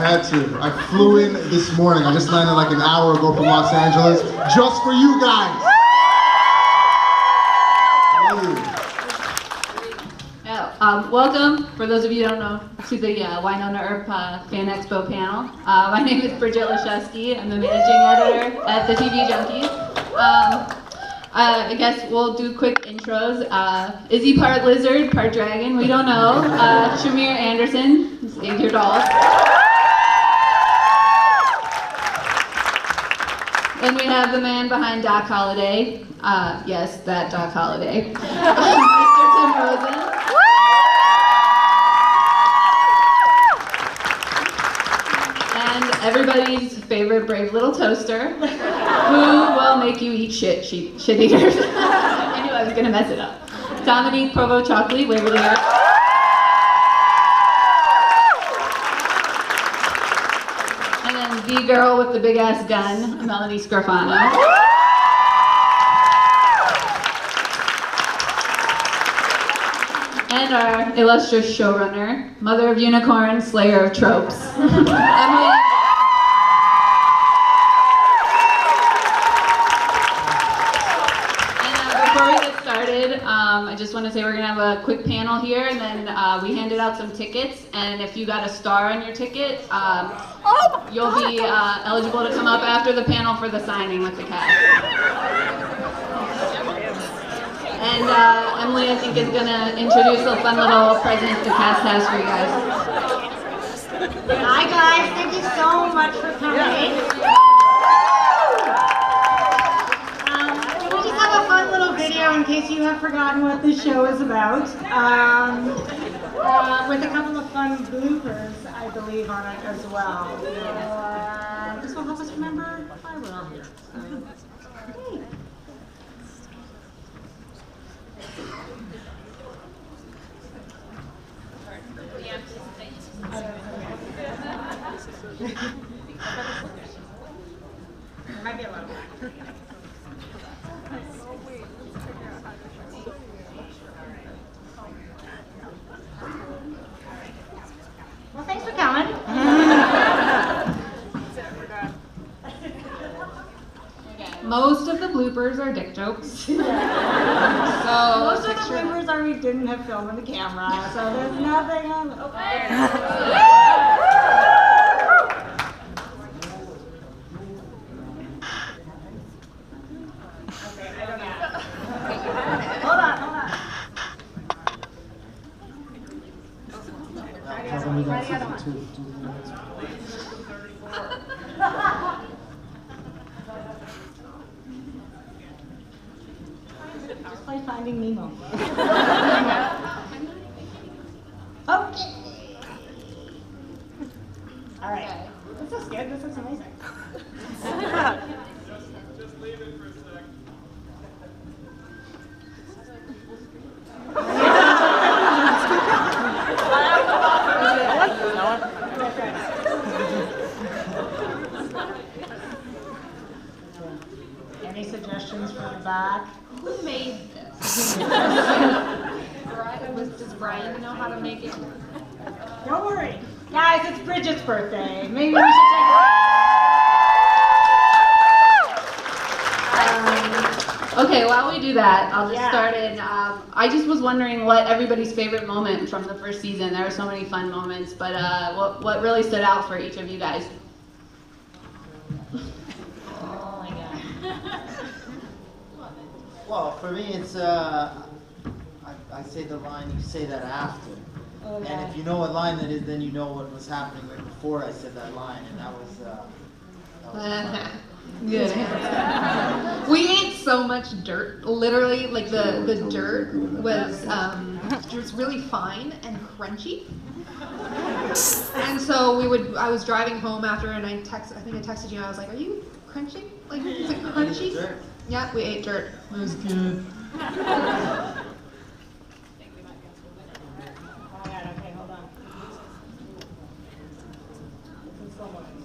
had to. I flew in this morning. I just landed like an hour ago from Los Angeles, just for you guys. Welcome, for those of you who don't know, to the Wynonna Earp Fan Expo panel. My name is Bridget Leszewski. I'm the managing editor at the TV Junkies. I guess we'll do quick intros. Is he part lizard, part dragon? We don't know. Shamir Anderson, save your dolls. Then we have the man behind Doc Holliday. Yes, that Doc Holliday. Mr. Tim Rosen. And everybody's favorite brave little toaster, who will make you eat shit eaters. I knew I was gonna mess it up. Dominique provost-chalkley, Waverly Earp. And then the girl with the big ass gun, Melanie Scarfano. And our illustrious showrunner, mother of unicorns, slayer of tropes, Emily. Before we get started, I just want to say we're going to have a quick panel here, and then we handed out some tickets, and if you got a star on your ticket, you'll be eligible to come up after the panel for the signing with the cast. And Emily, I think, is going to introduce a fun little present the cast has for you guys. Hi guys, thank you so much for coming. We just have a fun little video in case you have forgotten what this show is about. With a couple of fun bloopers, I believe, on it as well. This will help us remember why we're all here. Hey. There might be a lot of that. Well, thanks for coming. Most of the bloopers are dick jokes. So Most of the bloopers are we didn't have film in the camera, so there's nothing on. Okay, I don't know. Hold on. Try the other one. Just play Finding Nemo. Okay. All right. This is good. This is amazing. Just leave it for a sec. Any suggestions for the back? who made this? Does Brian know how to make it? Don't worry. Guys, it's Bridget's birthday. Maybe we should take Okay, while we do that, I'll just Yeah. start in. I just was wondering what everybody's favorite moment from the first season. There were so many fun moments, but what really stood out for each of you guys? Oh my God. Well, for me, it's I say the line, you say that after. Oh, yeah. And if you know what line that is, then you know what was happening right before I said that line, and that was fun. Good answer. We ate so much dirt. Literally, like the dirt was really fine and crunchy. And so I was driving home after, and I think I texted you. And I was like, "Are you crunchy? Like, is it crunchy?" Dirt. Yeah, we ate dirt. It was good. Oh my God, okay, hold on. This is slow motion.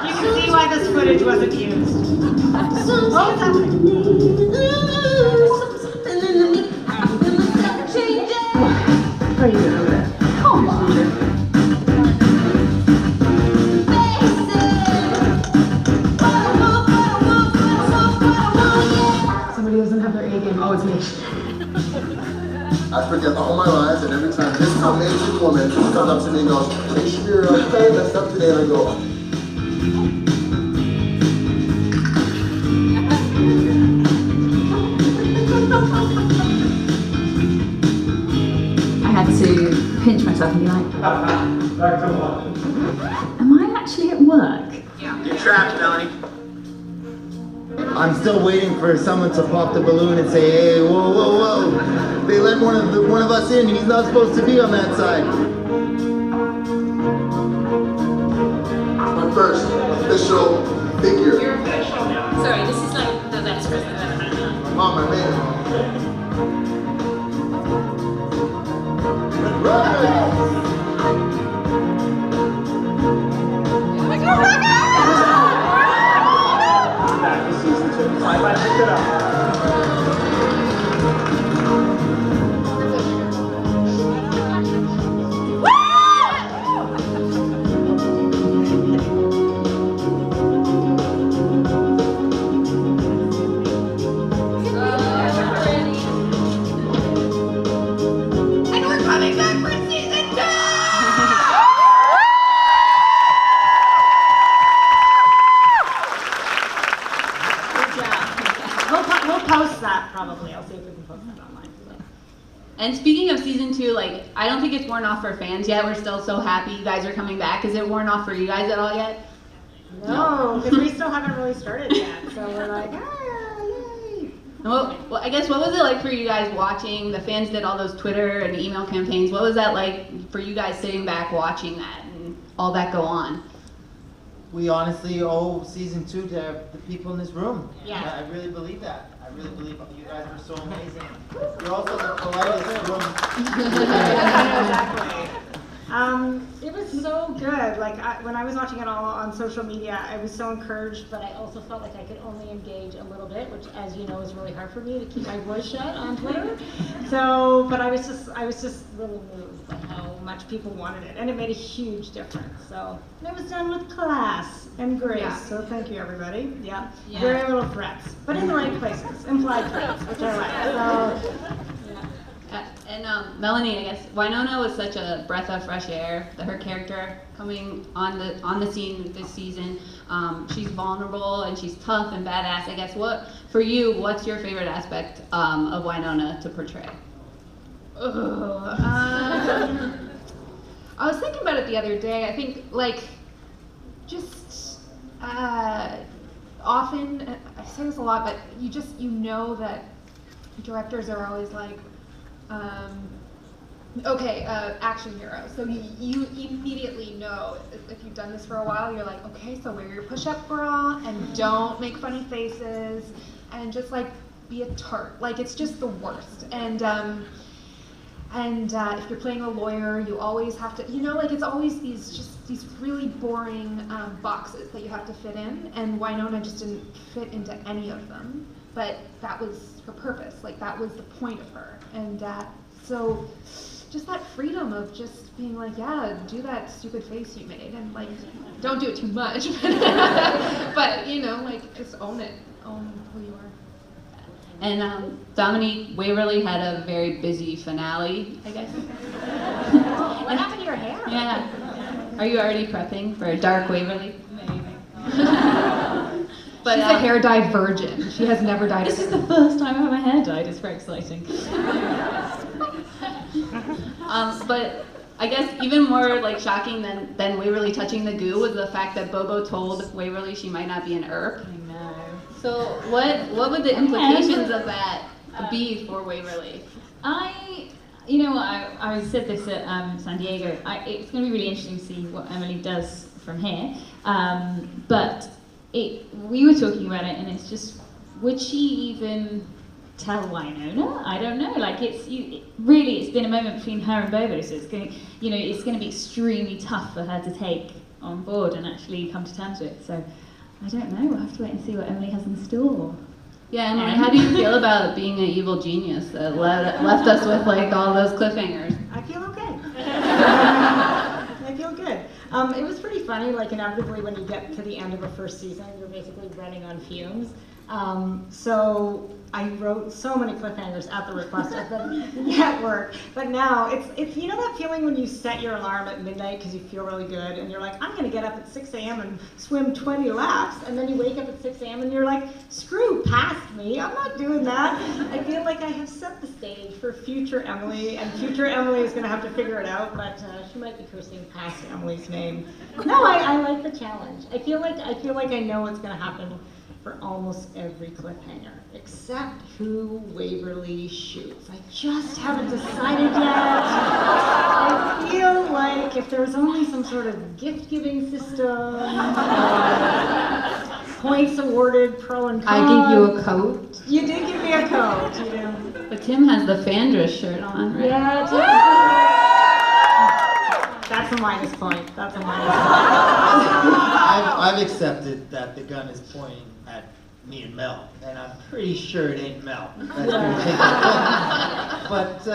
You can see why this footage wasn't used. Oh, what's happening? Are you gonna do that? Come on. I forget all my lines, and every time this amazing woman comes up to me and goes, "Hey Shapiro, you kind of messed up today," and I go, I had to pinch myself and be like, am I actually at work? You're trapped, Melanie. I'm still waiting for someone to pop the balloon and say, "Hey, whoa, whoa, whoa! They let one of us in, and he's not supposed to be on that side." my first official figure. You're official now. Sorry, this is like the best present I've ever had. Mom, I made it. We'll post that probably. I'll see if we can post that online. And speaking of season 2, like, I don't think it's worn off for fans yet. We're still so happy you guys are coming back. Is it worn off for you guys at all yet? No, because we still haven't really started yet. So we're like, yay. Well, I guess what was it like for you guys watching? The fans did all those Twitter and email campaigns. What was that like for you guys sitting back watching that and all that go on? We honestly owe season 2 to the people in this room. Yeah. I really believe that. I really believe you guys are so amazing. You're also the politest room. Exactly. It was so good. Like when I was watching it all on social media, I was so encouraged, but I also felt like I could only engage a little bit, which, as you know, is really hard for me to keep my voice shut on Twitter. So, but I was just really moved by how much people wanted it, and it made a huge difference. So it was done with class and grace. Yeah. So thank you, everybody. Yeah. Yeah. Very little threats, but in the right places. Implied threats, which I like. So. And Melanie, I guess Wynonna was such a breath of fresh air. Her character coming on the scene this season, she's vulnerable and she's tough and badass. I guess what's your favorite aspect of Wynonna to portray? I was thinking about it the other day. I think, like, just often, I say this a lot, but you know that directors are always like, action hero. So you immediately know, if you've done this for a while, you're like, okay, so wear your push-up bra and don't make funny faces and just like be a tart. Like, it's just the worst. And if you're playing a lawyer, you always have to, like, it's always these really boring boxes that you have to fit in, and Wynonna just didn't fit into any of them. But that was her purpose, like that was the point of her. And so just that freedom of just being like, yeah, do that stupid face you made, and like, don't do it too much, but like, just own it, own who you are. And Dominique, Waverly had a very busy finale, I guess. What happened to your hair? Yeah. Are you already prepping for a dark Waverly? Maybe. But, she's a hair dye virgin. She has never dyed This her is hair. the first time I've had my hair dyed. It's very exciting. But I guess even more like shocking than Waverly touching the goo was the fact that Bobo told Waverly she might not be an Earp. I know. So what would the implications of that be for Waverly? I said this at San Diego. It's going to be really interesting to see what Emily does from here. But we were talking about it, and it's just, would she even tell Wynonna? I don't know. Like, it's been a moment between her and Bobo, so it's going to be extremely tough for her to take on board and actually come to terms with. So I don't know. We'll have to wait and see what Emily has in store. Yeah, Emily, how do you feel about being an evil genius that left us with like all those cliffhangers? I feel okay. I feel good. It was pretty funny, like inevitably when you get to the end of a first season, you're basically running on fumes. So I wrote so many cliffhangers at the request of them at work. But now it's you know that feeling when you set your alarm at midnight because you feel really good and you're like, I'm gonna get up at 6 a.m. and swim 20 laps, and then you wake up at 6 a.m. and you're like, screw past me, I'm not doing that. I feel like I have set the stage for future Emily, and future Emily is gonna have to figure it out, but she might be cursing past Emily's name. No, I like the challenge. I feel like I know what's gonna happen for almost every cliffhanger, except who Waverly shoots. I just haven't decided yet. I feel like if there was only some sort of gift-giving system, points awarded pro and con. I gave you a coat. You did give me a coat, you know. But Tim has the Fandra shirt on, right? Yeah, that's a minus point. That's a minus point. I've accepted that the gun is pointing at me and Mel, and I'm pretty sure it ain't Mel. That's gonna take it. But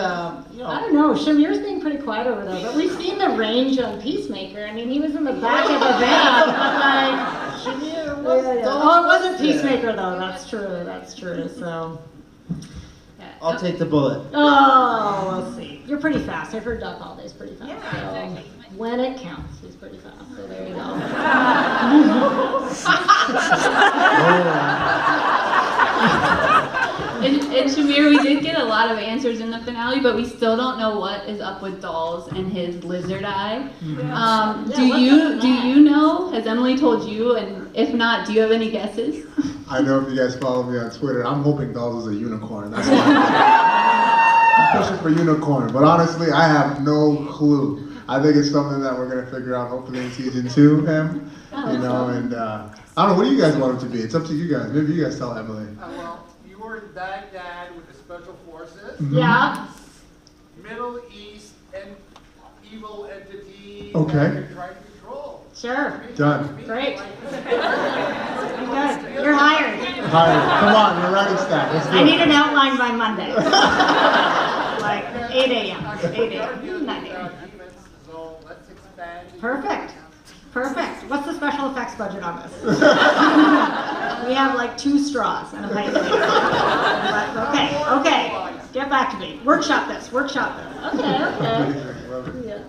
you know, I don't know. Shamir's being pretty quiet over there, but we've seen the range on Peacemaker. I mean, he was in the back of the van, but like, Shamir was Oh, it wasn't Peacemaker though. That's true. That's true. So. I'll take the bullet. Oh, we'll see. You're pretty fast. I've heard Doc Holliday's pretty fast. Yeah, so exactly. when it counts, he's pretty fast. So there you go. And Shamir, we did get a lot of answers in the finale, but we still don't know what is up with Dolls and his lizard eye. Do you know? Has Emily told you? And if not, do you have any guesses? I know if you guys follow me on Twitter, I'm hoping Dolls is a unicorn. That's why I'm pushing for unicorn. But honestly, I have no clue. I think it's something that we're gonna figure out hopefully in season 2, him. You know, and I don't know, what do you guys want him to be? It's up to you guys. Maybe you guys tell Emily. Well, you were in Baghdad with the special forces. Yeah. Middle East and evil entity Okay. that you're trying to control. Sure. Done. Great. You're good. You're hired. Hi, come on, you're writing staff. Let's do I it. need an outline by Monday. Like 8 a.m. 8 a.m. 9 a.m. So let's expand. Perfect. Perfect. What's the special effects budget on this? We have like 2 straws and a pipe. Okay. Get back to me. Workshop this. Okay. Yeah.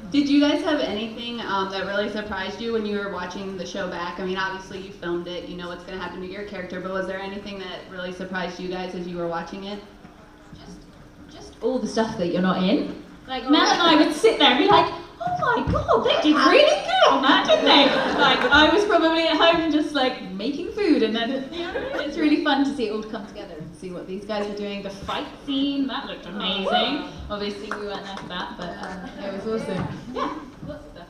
Did you guys have anything that really surprised you when you were watching the show back? I mean, obviously you filmed it, you know what's going to happen to your character, but was there anything that really surprised you guys as you were watching it? Just all the stuff that you're not in. Like, Mel and I would sit there and be like, oh my god, they did really good on that, didn't they? Like, I was probably at home just like making food, and then, you know, it's really fun to see it all come together and see what these guys are doing. The fight scene, that looked amazing. Obviously we weren't there for that, but it was awesome. Yeah, lots of stuff.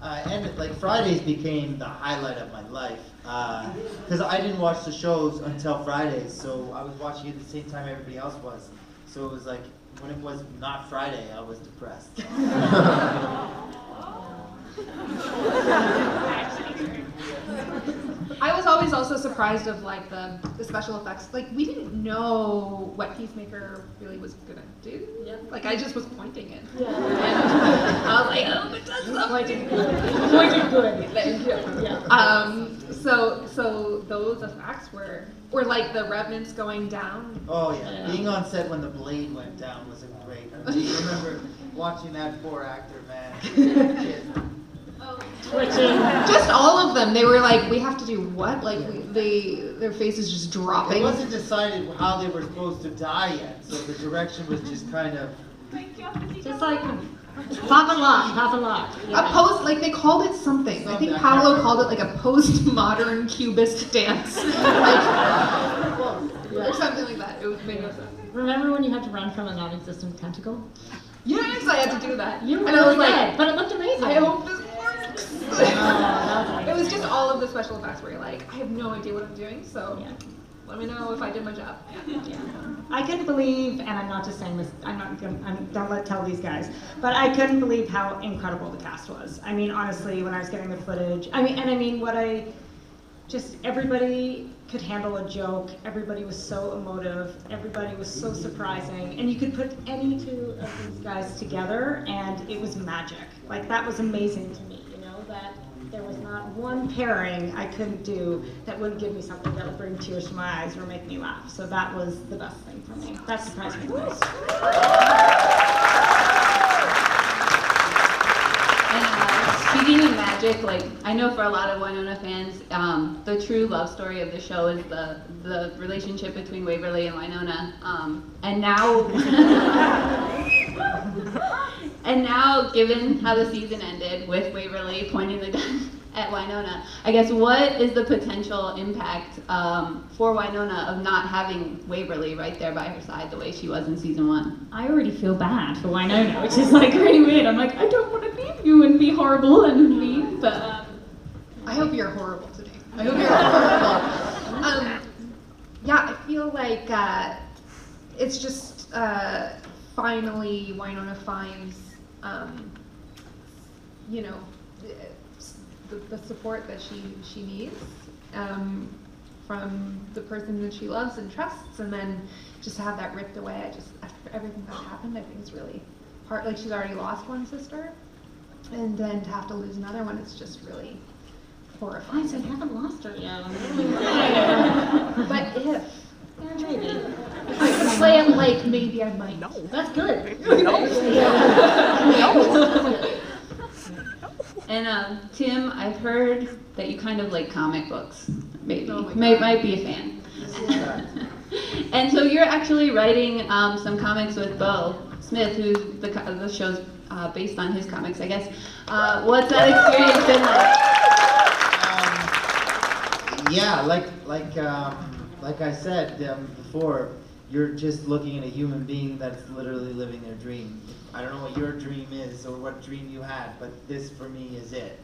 And like Fridays became the highlight of my life because I didn't watch the shows until Fridays, so I was watching it at the same time everybody else was. So it was like when it was not Friday, I was depressed. I was always also surprised of like the special effects. Like we didn't know what Peacemaker really was gonna do. Yeah. Like I just was pointing it. Yeah. And I was like, oh, it does something. Pointed good. Thank you. Yeah. So those effects were like the revenants going down. Oh yeah, being on set when the blade went down was a great. I remember watching that poor actor, man. Twitching. Just all of them. They were like, we have to do what? Like their faces just dropping. It wasn't decided how they were supposed to die yet, so the direction was just kind of. Just like pop and lock. A like they called it something. I think Paolo called it like a postmodern cubist dance. Or something like that. It was made no sense. Remember when you had to run from a non-existent tentacle? Yes, I had to do that. You were and I was really like, good, but it looked amazing. I hope this works. Oh, It was just all of the special effects where you're like, I have no idea what I'm doing, so Yeah. let me know if I did my job. Yeah. I couldn't believe, and I'm not just saying this, don't tell these guys, but I couldn't believe how incredible the cast was. I mean, honestly, when I was getting the footage, everybody could handle a joke, everybody was so emotive, everybody was so surprising, and you could put any 2 of these guys together, and it was magic. Like, that was amazing to me, you know, that There was not one pairing I couldn't do that wouldn't give me something that would bring tears to my eyes or make me laugh. So that was the best thing for me. That surprised me the most. Speaking of magic, like I know for a lot of Wynonna fans, the true love story of the show is the relationship between Waverly and Wynonna. And now, given how the season ended with Waverly pointing the gun at Wynonna, I guess what is the potential impact for Wynonna of not having Waverly right there by her side the way she was in season 1? I already feel bad for Wynonna, which is like really weird. I'm like, I don't want to leave you and be horrible and mean, but I hope you're horrible today. I hope you're horrible. Yeah, I feel like it's just finally Wynonna finds, you know, the support that she needs from the person that she loves and trusts, and then just to have that ripped away. After everything that happened, I think it's really hard. Like, she's already lost one sister, and then to have to lose another one, it's just really horrifying. I haven't lost her yet. But if. Yeah, maybe. If I could play it like maybe I might. No. That's good. And Tim, I've heard that you kind of like comic books. Maybe Oh my God. might be a fan. And so you're actually writing some comics with Bo Smith, who the show's based on his comics, I guess. What's that experience been like? Yeah, like I said before, you're just looking at a human being that's literally living their dream. I don't know what your dream is or what dream you had, but this for me is it.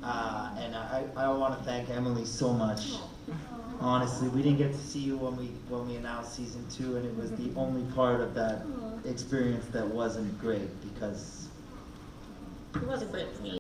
And I want to thank Emily so much. Honestly, we didn't get to see you when we announced season 2, and it was the only part of that experience that wasn't great because It wasn't great for me.